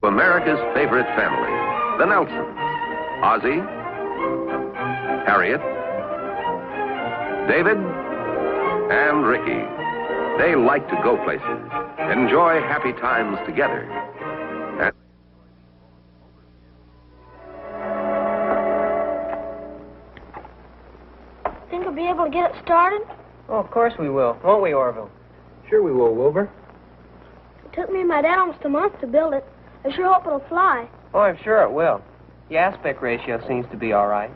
America's favorite family, the Nelsons. Ozzie, Harriet, David, and Ricky. They like to go places, enjoy happy times together. And think we'll be able to get it started? Oh, of course we will. Won't we, Orville? Sure we will, Wilbur. It took me and my dad almost a month to build it. I sure hope it'll fly. Oh, I'm sure it will. The aspect ratio seems to be all right.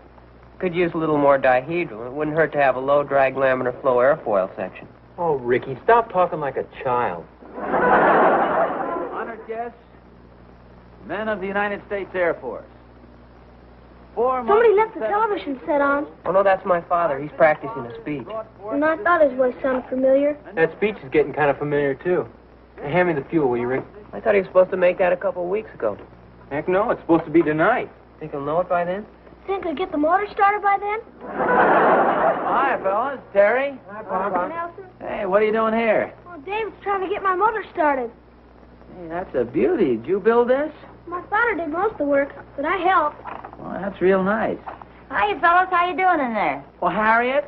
Could use a little more dihedral. It wouldn't hurt to have a low-drag laminar flow airfoil section. Oh, Ricky, stop talking like a child. Honored guests, men of the United States Air Force. Somebody left the television set on. Oh, no, that's my father. He's practicing a speech. And I thought his voice sounded familiar. That speech is getting kind of familiar, too. Hey, hand me the fuel, will you, Rick? I thought he was supposed to make that a couple of weeks ago. Heck no, it's supposed to be tonight. Think he'll know it by then? Think we'll get the motor started by then? Hi, fellas. Terry. Hi, Mr. Nelson? Hey, what are you doing here? Well, David's trying to get my motor started. Hey, that's a beauty. Did you build this? My father did most of the work, but I helped. Well, that's real nice. Hiya, fellas. How you doing in there? Well, Harriet,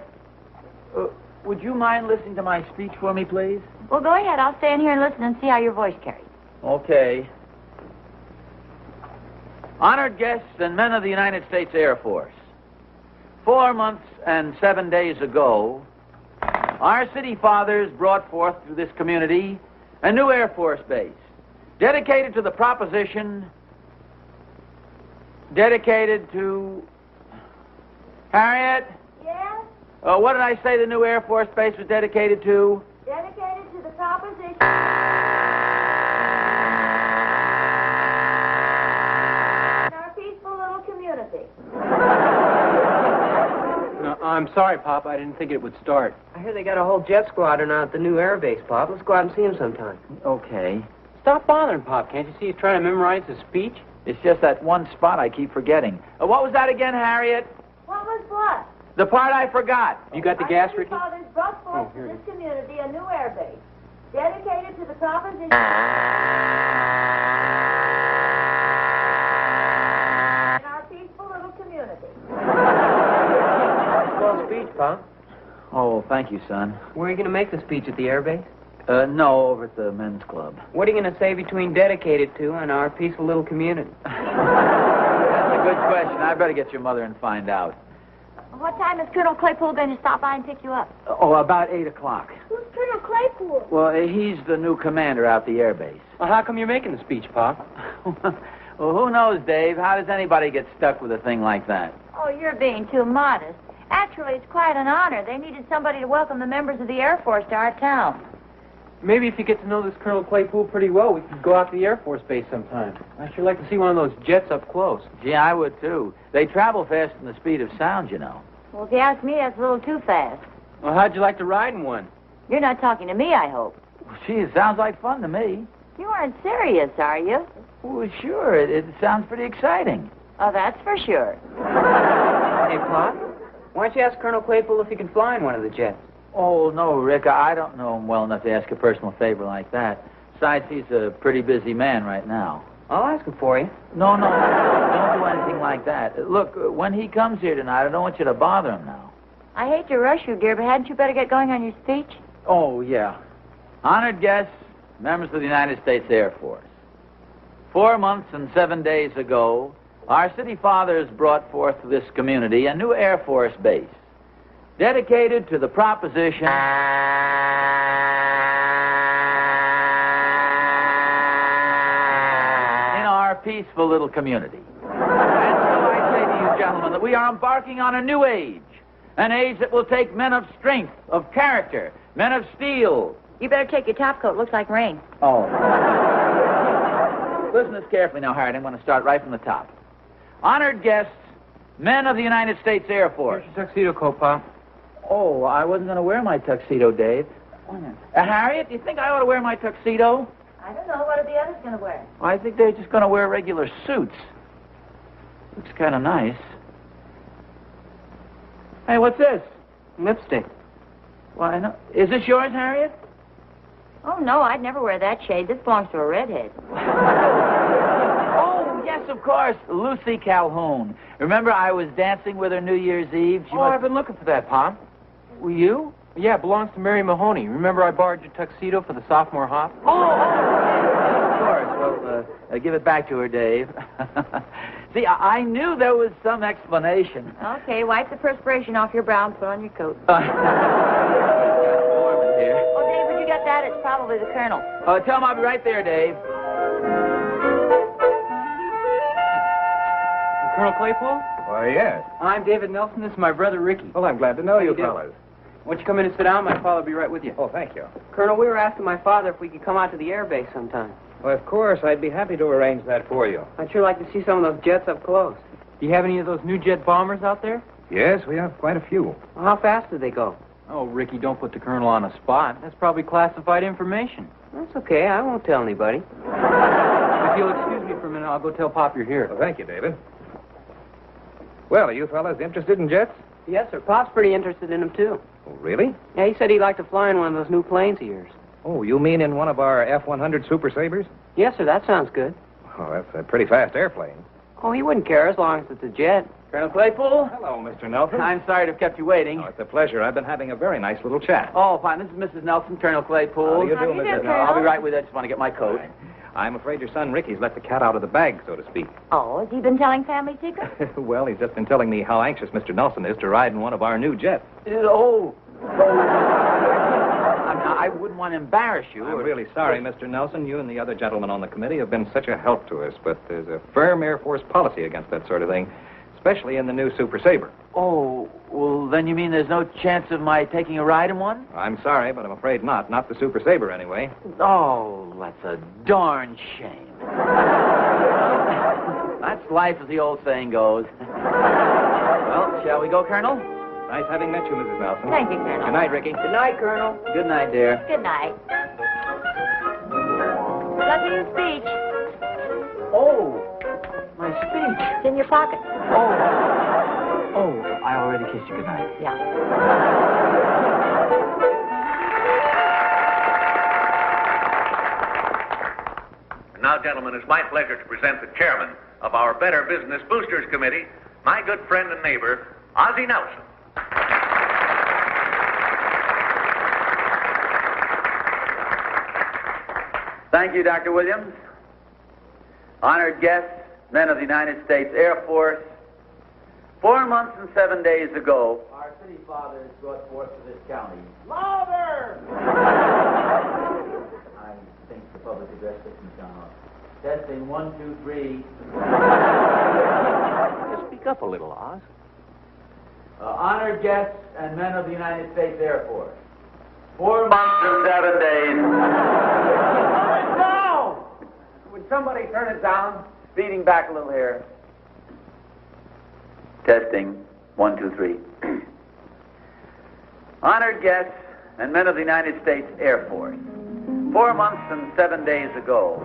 would you mind listening to my speech for me, please? Well, go ahead. I'll stand here and listen and see how your voice carries. Okay. Honored guests and men of the United States Air Force. 4 months and 7 days ago, our city fathers brought forth to this community a new Air Force base dedicated to the proposition, dedicated to... Harriet? Yes? What did I say the new Air Force base was dedicated to? Dedicated to the proposition. Our peaceful little community. No, I'm sorry, Pop. I didn't think it would start. I hear they got a whole jet squadron out at the new air base, Pop. Let's go out and see him sometime. Okay. Stop bothering, Pop. Can't you see he's trying to memorize his speech? It's just that one spot I keep forgetting. What was that again, Harriet? What was what? The part I forgot. You got the gas, Our Ricky? city fathers brought forth Oh, here to it this community a new air base dedicated to the proposition. In our peaceful little community. Well, speech, Pop. Oh, thank you, son. Where are you going to make the speech, at the air base? No, over at the men's club. What are you going to say between dedicated to and our peaceful little community? That's a good question. I better get your mother and find out. What time is Colonel Claypool going to stop by and pick you up? Oh, about 8 o'clock. Who's Colonel Claypool? Well, he's the new commander out the air base. Well, how come you're making the speech, Pop? Well, who knows, Dave? How does anybody get stuck with a thing like that? Oh, you're being too modest. Actually, it's quite an honor. They needed somebody to welcome the members of the Air Force to our town. Maybe if you get to know this Colonel Claypool pretty well, we could go out to the Air Force Base sometime. I'd sure like to see one of those jets up close. Gee, I would, too. They travel faster than the speed of sound, you know. Well, if you ask me, that's a little too fast. Well, how'd you like to ride in one? You're not talking to me, I hope. Well, gee, it sounds like fun to me. You aren't serious, are you? Well, sure. It sounds pretty exciting. Oh, that's for sure. Hey, Pop, why don't you ask Colonel Claypool if he can fly in one of the jets? Oh, no, Rick. I don't know him well enough to ask a personal favor like that. Besides, he's a pretty busy man right now. I'll ask him for you. No, don't do anything like that. Look, when he comes here tonight, I don't want you to bother him now. I hate to rush you, dear, but hadn't you better get going on your speech? Oh, yeah. Honored guests, members of the United States Air Force. 4 months and 7 days ago, our city fathers brought forth to this community a new Air Force base dedicated to the proposition... peaceful little community. And so I say to you, gentlemen, that we are embarking on a new age, an age that will take men of strength, of character, men of steel. You better take your top coat. Looks like rain. Oh. Listen to this carefully now, Harriet. I'm going to start right from the top. Honored guests, men of the United States Air Force. Here's your tuxedo coat, Pop. Oh, I wasn't going to wear my tuxedo, Dave. Harriet, do you think I ought to wear my tuxedo? I don't know. What are the others going to wear? I think they're just going to wear regular suits. Looks kind of nice. Hey, what's this? Lipstick. Why, no. Is this yours, Harriet? Oh, no, I'd never wear that shade. This belongs to a redhead. of course, Lucy Calhoun. Remember I was dancing with her New Year's Eve? I've been looking for that, Pop. Were you? Yeah, it belongs to Mary Mahoney. Remember I borrowed your tuxedo for the sophomore hop? Of course. Well, give it back to her, Dave. See, I knew there was some explanation. Okay, wipe the perspiration off your brow and put on your coat. Warm in here. Oh, Dave, when you got that, it's probably the Colonel. Tell him I'll be right there, Dave. Colonel Claypool? Why, yes. I'm David Nelson. This is my brother, Ricky. Well, I'm glad to know you How you doing? fellas. Why don't you come in and sit down? My father will be right with you. Oh, thank you. Colonel, we were asking my father if we could come out to the air base sometime. Well, of course, I'd be happy to arrange that for you. I'd sure like to see some of those jets up close. Do you have any of those new jet bombers out there? Yes, we have quite a few. Well, how fast do they go? Oh, Ricky, don't put the Colonel on the spot. That's probably classified information. That's okay. I won't tell anybody. If you'll excuse me for a minute, I'll go tell Pop you're here. Well, thank you, David. Well, are you fellas interested in jets? Yes, sir. Pop's pretty interested in them, too. Oh, really? Yeah, he said he'd like to fly in one of those new planes of yours. Oh, you mean in one of our F-100 Super Sabres? Yes, sir. That sounds good. Oh, that's a pretty fast airplane. Oh, he wouldn't care as long as it's a jet. Colonel Claypool? Hello, Mr. Nelson. I'm sorry to have kept you waiting. Oh, it's a pleasure. I've been having a very nice little chat. Oh, fine. This is Mrs. Nelson, Colonel Claypool. How do you How do, do you Mrs. do, Nelson? I'll be right with you. I just want to get my coat. I'm afraid your son Ricky's let the cat out of the bag, so to speak. Oh, has he been telling family secrets? Well, he's just been telling me how anxious Mr. Nelson is to ride in one of our new jets. I wouldn't want to embarrass you. I'm really sorry, Mr. Nelson. You and the other gentlemen on the committee have been such a help to us, but there's a firm Air Force policy against that sort of thing, especially in the new Super Sabre. Oh, well, then you mean there's no chance of my taking a ride in one? I'm sorry, but I'm afraid not. Not the Super Sabre, anyway. Oh, that's a darn shame. That's life, as the old saying goes. Well, shall we go, Colonel? Nice having met you, Mrs. Nelson. Thank you, Colonel. Good night, Ricky. Good night, Colonel. Good night, dear. Good night. Got your speech. Oh, my speech. It's in your pocket. Oh, I already kissed you good night. Yeah. And now, gentlemen, it's my pleasure to present the chairman of our Better Business Boosters Committee, my good friend and neighbor, Ozzie Nelson. Thank you, Dr. Williams. Honored guests, men of the United States Air Force, 4 months and 7 days ago, our city fathers brought forth to this county. Louder! I think the public address system's gone off. Testing 1, 2, 3. Just speak up a little, Oz. Honored guests and men of the United States Air Force, 4 months and 7 days. Down! Would somebody turn it down? Speeding back a little here. Testing 1, 2, 3. Honored guests and men of the United States Air Force, 4 months and 7 days ago,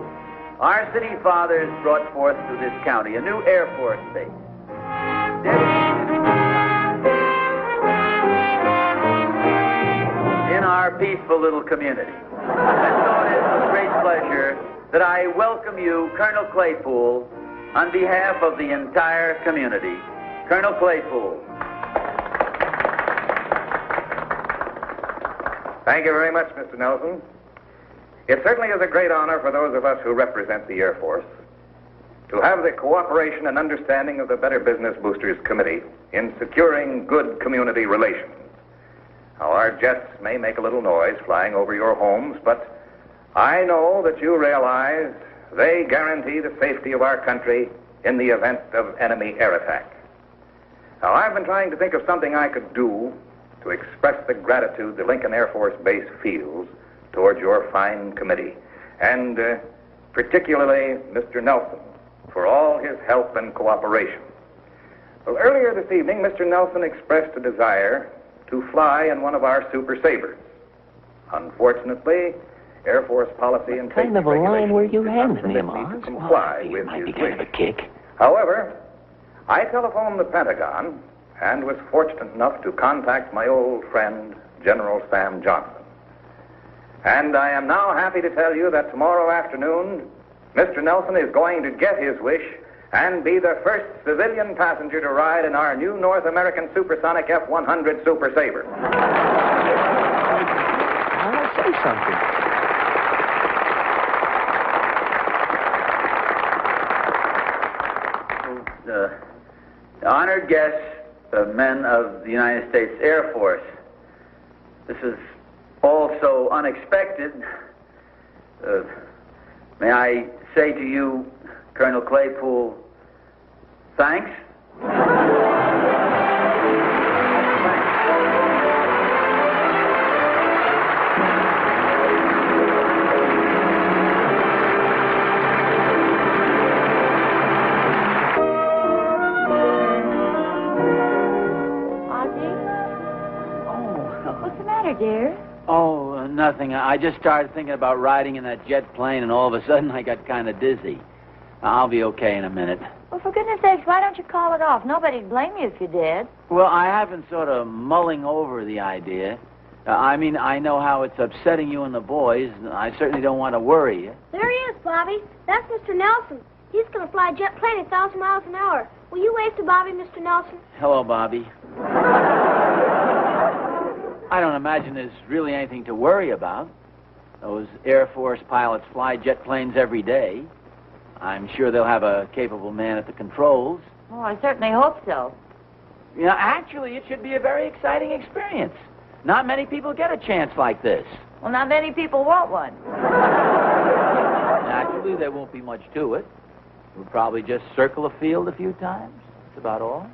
our city fathers brought forth to this county a new Air Force base. In our peaceful little community. And so it is with great pleasure that I welcome you, Colonel Claypool, on behalf of the entire community. Colonel Claypool. Thank you very much, Mr. Nelson. It certainly is a great honor for those of us who represent the Air Force to have the cooperation and understanding of the Better Business Boosters Committee in securing good community relations. Now, our jets may make a little noise flying over your homes, but I know that you realize they guarantee the safety of our country in the event of enemy air attack. Now, I've been trying to think of something I could do to express the gratitude the Lincoln Air Force Base feels toward your fine committee, and particularly Mr. Nelson for all his help and cooperation. Well, earlier this evening, Mr. Nelson expressed a desire to fly in one of our Super Sabres. Unfortunately, Air Force policy and safety regulations did not permit me to comply with his wish. However, I telephoned the Pentagon and was fortunate enough to contact my old friend, General Sam Johnson. And I am now happy to tell you that tomorrow afternoon, Mr. Nelson is going to get his wish and be the first civilian passenger to ride in our new North American supersonic F-100 Super Sabre. I want to say something. Honored guests, men of the United States Air Force, this is all so unexpected. May I say to you, Colonel Claypool, thanks? Dear? Oh, nothing. I just started thinking about riding in that jet plane, and all of a sudden I got kind of dizzy. I'll be okay in a minute. Well, for goodness sakes, why don't you call it off? Nobody'd blame you if you did. Well, I have been sort of mulling over the idea. I mean, I know how it's upsetting you and the boys, and I certainly don't want to worry you. There he is, Bobby. That's Mr. Nelson. He's going to fly a jet plane at 1,000 miles an hour. Will you wave to Bobby, Mr. Nelson? Hello, Bobby. I don't imagine there's really anything to worry about. Those Air Force pilots fly jet planes every day. I'm sure they'll have a capable man at the controls. Oh, I certainly hope so. You know, actually, it should be a very exciting experience. Not many people get a chance like this. Well, not many people want one. Naturally, there won't be much to it. We'll probably just circle a field a few times. That's about all.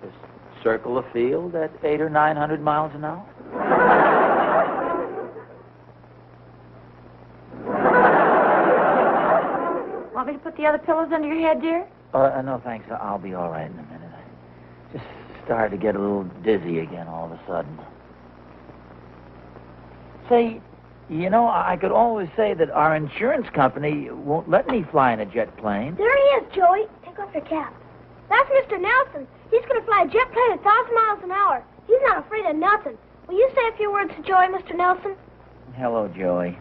Just circle a field at 800 or 900 miles an hour. Want me to put the other pillows under your head, dear? No, thanks. I'll be all right in a minute. I just started to get a little dizzy again all of a sudden. Say, you know, I could always say that our insurance company won't let me fly in a jet plane. There he is, Joey. Take off your cap. That's Mr. Nelson. He's going to fly a jet plane at 1,000 miles an hour. He's not afraid of nothing. Will you say a few words to Joey, Mr. Nelson? Hello, Joey.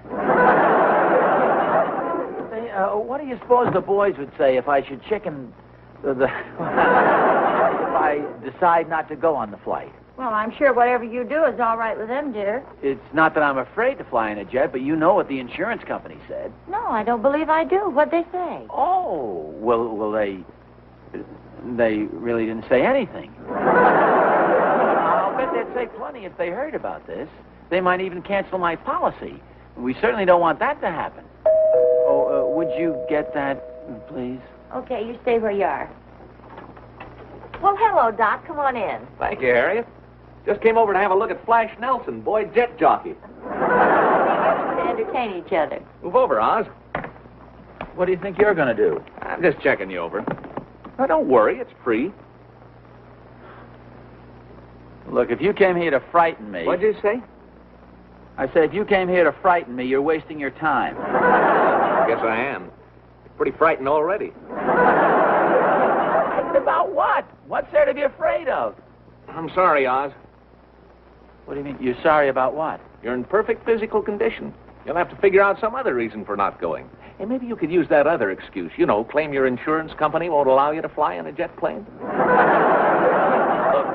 Say, what do you suppose the boys would say if I should chicken if I decide not to go on the flight? Well, I'm sure whatever you do is all right with them, dear. It's not that I'm afraid to fly in a jet, but you know what the insurance company said. No, I don't believe I do. What'd they say? Oh, well, they really didn't say anything. I'll bet they'd say plenty if they heard about this. They might even cancel my policy. We certainly don't want that to happen. Oh, would you get that, please? Okay, you stay where you are. Well, hello, Doc. Come on in. Thank you, Harriet. Just came over to have a look at Flash Nelson, boy jet jockey. To entertain each other. Move over, Oz. What do you think you're going to do? I'm just checking you over. Now, don't worry, it's free. Look, if you came here to frighten me... What'd you say? I said, if you came here to frighten me, you're wasting your time. Guess I am. You're pretty frightened already. About what? What's there to be afraid of? I'm sorry, Oz. What do you mean? You're sorry about what? You're in perfect physical condition. You'll have to figure out some other reason for not going. And maybe you could use that other excuse. You know, claim your insurance company won't allow you to fly in a jet plane. Look,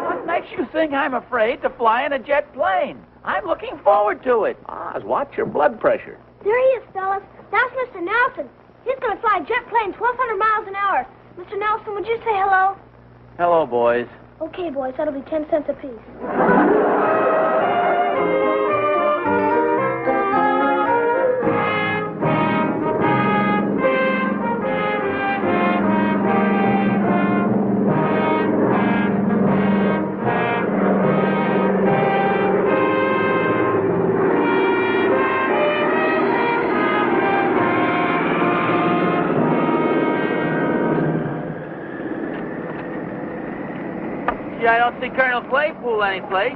what makes you think I'm afraid to fly in a jet plane? I'm looking forward to it. Oz, watch your blood pressure. There he is, fellas. That's Mr. Nelson. He's going to fly a jet plane 1,200 miles an hour. Mr. Nelson, would you say hello? Hello, boys. Okay, boys. That'll be 10 cents apiece. I don't see Colonel Claypool anyplace.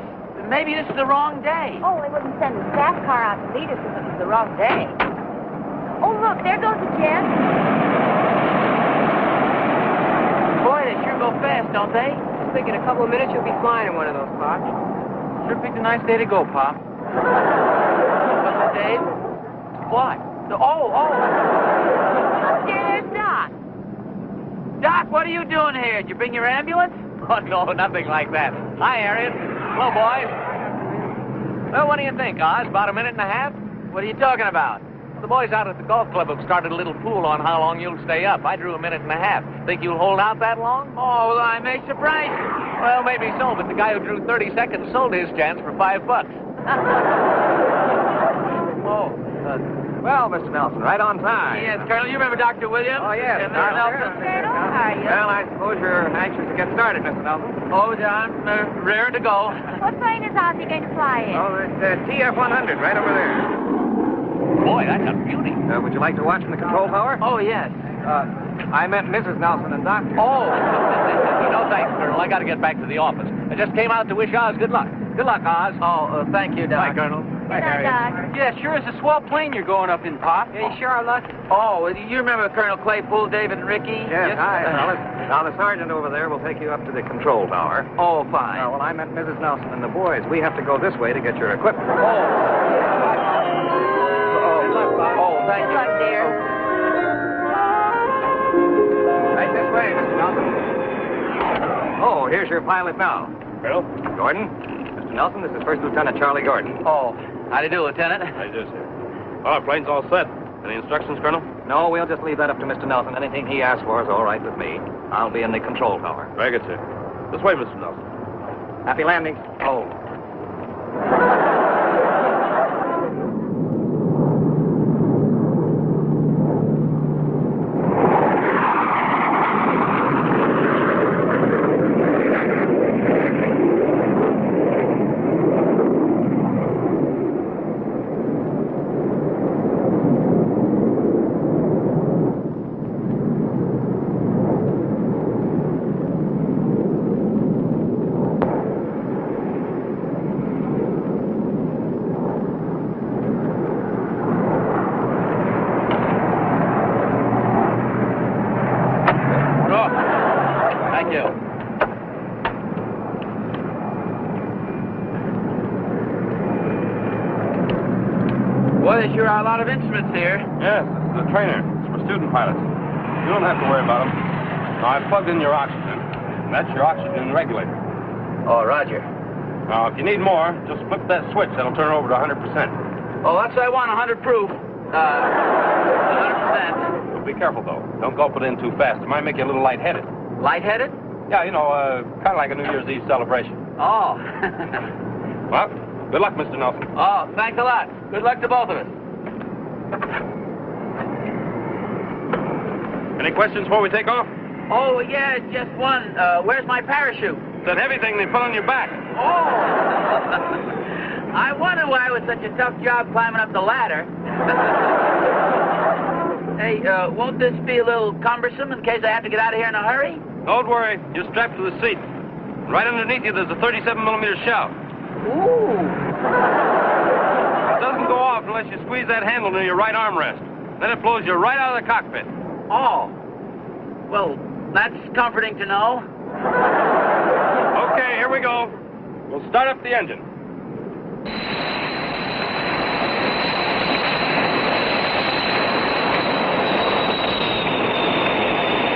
Maybe this is the wrong day. Oh, they wouldn't send the staff car out to meet us if it was the wrong day. Oh, look, there goes the jet. Boy, they sure go fast, don't they? I think in a couple of minutes you'll be flying in one of those, Pop. Sure picked a nice day to go, Pop. What's it, Dave? What? Oh! Look, dear, there's Doc. Doc, Doc, what are you doing here? Did you bring your ambulance? Oh, no, nothing like that. Hi, Harriet. Hello, boys. Well, what do you think, Oz? About a minute and a half? What are you talking about? The boys out at the golf club have started a little pool on how long you'll stay up. I drew a minute and a half. Think you'll hold out that long? Oh, well, I may surprise you. Well, maybe so, but the guy who drew 30 seconds sold his chance for $5. Well, Mr. Nelson, right on time. Yes, Colonel, you remember Dr. Williams? Oh, yes. And Mr. Nelson? Colonel, how are you? Well, I suppose you're anxious to get started, Mr. Nelson. Oh, I'm raring to go. What plane is Ozzie going to fly in? Oh, it's TF-100 right over there. Boy, that's a beauty. Would you like to watch from the control tower? Oh, yes. I meant Mrs. Nelson and Doctor. Oh, no thanks, Colonel. I got to get back to the office. I just came out to wish Oz good luck. Good luck, Oz. Oh, thank you, Doc. Bye, Colonel. Good night, Doc. Yeah, sure is a swell plane you're going up in, Pop. Yeah, you sure are lucky. Oh, you remember Colonel Claypool, David, and Ricky? Yes, hi, fellas. Now, the sergeant over there will take you up to the control tower. Oh, fine. Well, I meant Mrs. Nelson and the boys. We have to go this way to get your equipment. Oh, thank Good you. luck, dear. Right this way, Mr. Nelson. Oh, here's your pilot now. Colonel? Gordon. Mr. Nelson, this is First Lieutenant Charlie Gordon. Oh, how do you do, Lieutenant? I do, sir. Well, our plane's all set. Any instructions, Colonel? No, we'll just leave that up to Mr. Nelson. Anything he asks for is all right with me. I'll be in the control tower. Very good, sir. This way, Mr. Nelson. Happy landings. Oh. Thank you. Boy, there sure are a lot of instruments here. Yes, this is a trainer. It's for student pilots. You don't have to worry about them. Now, I've plugged in your oxygen. And that's your oxygen regulator. Oh, Roger. Now, if you need more, just flip that switch. That'll turn it over to 100%. Oh, that's what I want, 100 proof. 100%. But be careful, though. Don't gulp it in too fast. It might make you a little lightheaded. Lightheaded? Yeah, you know, kind of like a New Year's Eve celebration. Oh. Well, good luck, Mr. Nelson. Oh, thanks a lot. Good luck to both of us. Any questions before we take off? Oh, yeah, just one. Where's my parachute? That heavy thing they put on your back. Oh! I wonder why it was such a tough job climbing up the ladder. Hey, won't this be a little cumbersome in case I have to get out of here in a hurry? Don't worry. You're strapped to the seat. Right underneath you, there's a 37-millimeter shell. Ooh. It doesn't go off unless you squeeze that handle near your right armrest. Then it blows you right out of the cockpit. Oh. Well, that's comforting to know. Okay, here we go. We'll start up the engine.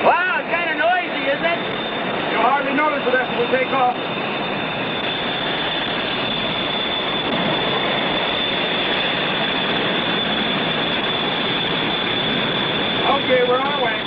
Wow, it's kind of noisy, isn't it? You'll hardly notice it after we take off. Okay, we're on our way.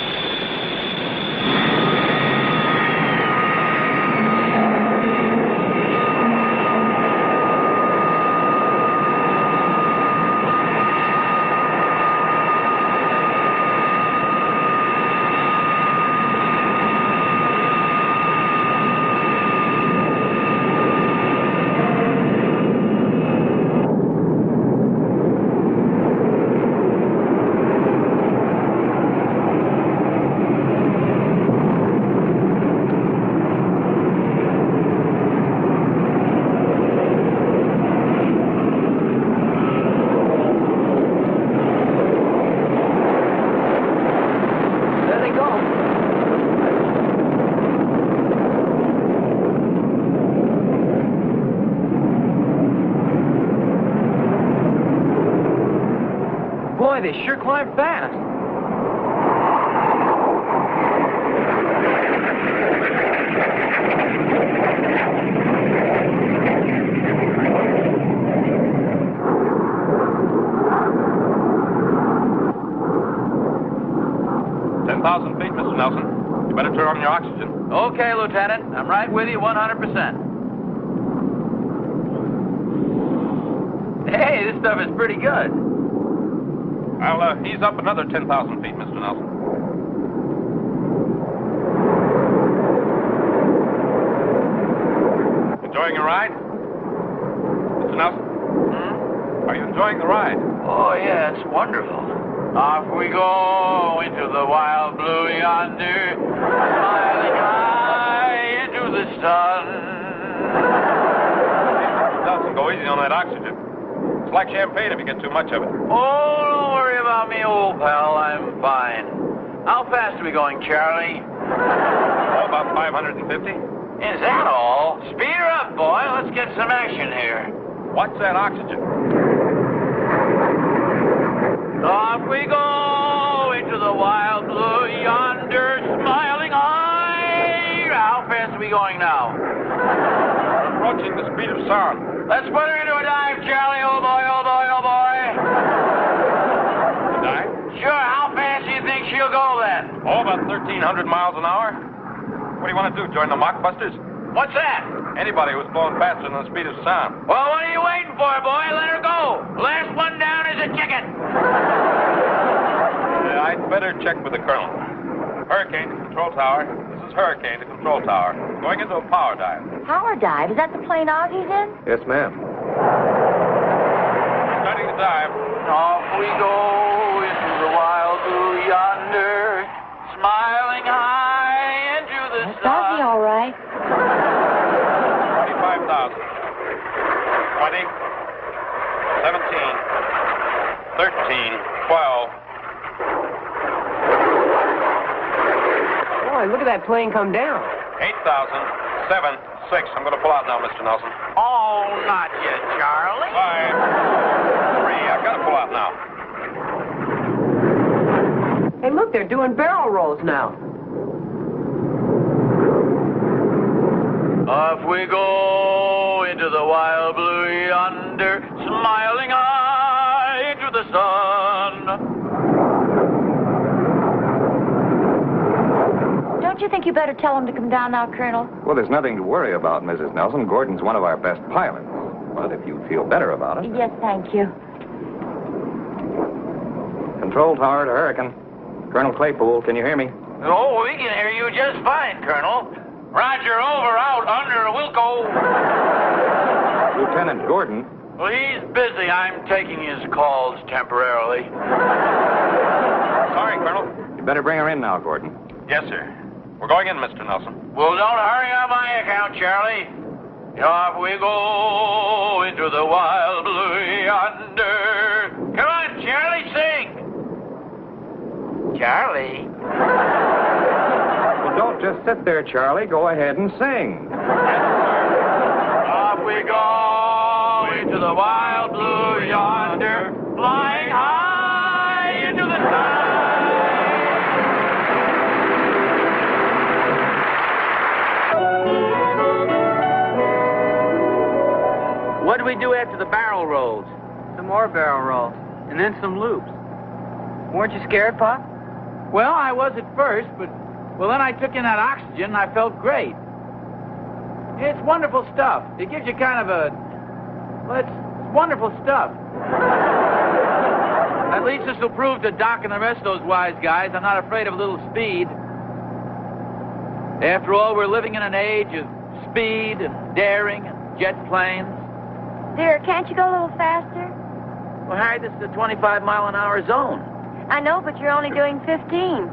Boy, they sure climb fast. feet, Mr. Nelson. You better turn on your oxygen. Okay, Lieutenant. I'm right with you 100%. Hey, this stuff is pretty good. I'll ease up another 10,000 feet, Mr. Nelson. Enjoying your ride? Mr. Nelson? Are you enjoying the ride? Oh, yeah, it's wonderful. Off we go into the wild blue yonder, smiling high into the sun. Mr. Nelson, go easy on that oxygen. It's like champagne if you get too much of it. Oh, don't worry about me, old pal. I'm fine. How fast are we going, Charlie? Oh, about 550. Is that all? Speed her up, boy. Let's get some action here. What's that oxygen? Off we go into the wild blue yonder, smiling high. How fast are we going now? We're approaching the speed of sound. Let's put her into a dive, Charlie. Oh, boy, oh, boy, oh, boy. A dive? Sure. How fast do you think she'll go then? Oh, about 1,300 miles an hour. What do you want to do, join the mockbusters? What's that? Anybody who's blowing faster than the speed of sound. Well, what are you waiting for, boy? Let her go. Last one down is a ticket. I'd better check with the colonel. Hurricane to control tower. This is Hurricane to control tower. Going into a power dive. Power dive? Is that the plane Ozzie's in? Yes, ma'am. Starting to dive. Off we go into the wild blue yonder, smiling high into the Is sun. Ozzie all right? 25,000. 20. 17. 13. 12. Boy, look at that plane come down. 8,000. 7. 6. I'm going to pull out now, Mr. Nelson. Oh, not yet, Charlie. 5. 3. I've got to pull out now. Hey, look, they're doing barrel rolls now. Off we go into the wild blue yonder, smiling high into the sun. Don't you think you better tell him to come down now, Colonel? Well, there's nothing to worry about, Mrs. Nelson. Gordon's one of our best pilots. But if you feel better about it... Yes, thank you. Control tower to Hurricane. Colonel Claypool, can you hear me? Oh, we can hear you just fine, Colonel. Roger, over, out, under, Wilco. Lieutenant Gordon. Well, he's busy. I'm taking his calls temporarily. Sorry, Colonel. You better bring her in now, Gordon. Yes, sir. We're going in, Mr. Nelson. Well, don't hurry on my account, Charlie. Off we go into the wild blue yonder. Come on, Charlie, sing. Charlie? Well, don't just sit there, Charlie. Go ahead and sing. Off we go into the wild blue yonder, flying high into the sky. What do we do after the barrel rolls? Some more barrel rolls. And then some loops. Weren't you scared, Pop? Well, I was at first, but, well, then I took in that oxygen and I felt great. It's wonderful stuff. It gives you kind of a, well, it's wonderful stuff. At least this will prove to Doc and the rest of those wise guys I'm not afraid of a little speed. After all, we're living in an age of speed and daring and jet planes. Dear, can't you go a little faster? Well, Harry, this is a 25-mile-an-hour zone. I know, but you're only doing 15.